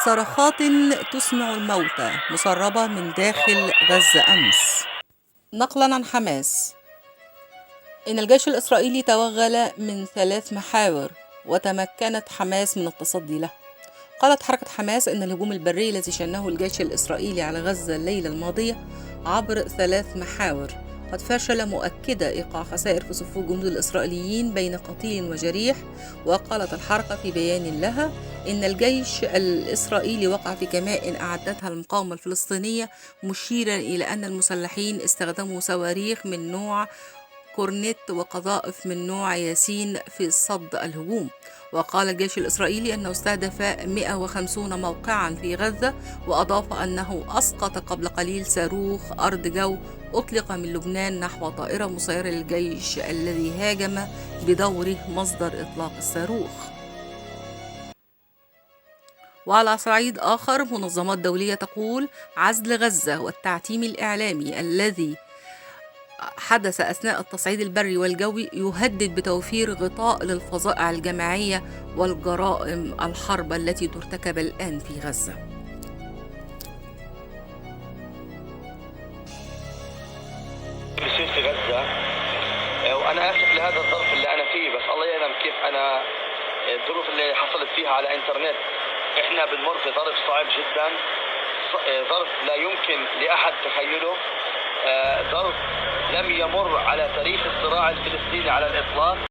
صرخات تسمع الموتى مسربة من داخل غزة أمس. نقلا عن حماس، إن الجيش الإسرائيلي توغل من 3 محاور وتمكنت حماس من التصدي له. قالت حركة حماس إن الهجوم البري الذي شنه الجيش الإسرائيلي على غزة الليلة الماضية عبر 3 محاور قد فشل، مؤكدة إيقاع خسائر في صفوف الجنود الإسرائيليين بين قتيل وجريح. وقالت الحركة في بيان لها إن الجيش الإسرائيلي وقع في كمائن أعدتها المقاومة الفلسطينية، مشيرا إلى أن المسلحين استخدموا صواريخ من نوع كورنيت وقذائف من نوع ياسين في صد الهجوم. وقال الجيش الإسرائيلي أنه استهدف 150 موقعا في غزة، وأضاف أنه أسقط قبل قليل صاروخ أرض جو أطلق من لبنان نحو طائرة مسيرة للجيش الذي هاجم بدوره مصدر إطلاق الصاروخ. وعلى صعيد آخر، منظمات دولية تقول عزل غزة والتعتيم الإعلامي الذي حدث أثناء التصعيد البري والجوي يهدد بتوفير غطاء للفظائع الجماعية والجرائم الحرب التي ترتكب الآن في غزة. بصير في غزة، وأنا آسف لهذا الظرف اللي أنا فيه، بس الله يعلم كيف أنا الظروف اللي حصلت فيها على إنترنت. إحنا بنمر في ظرف صعب جدا، ظرف لا يمكن لأحد تخيله، ظرف لم يمر على تاريخ الصراع الفلسطيني على الإطلاق.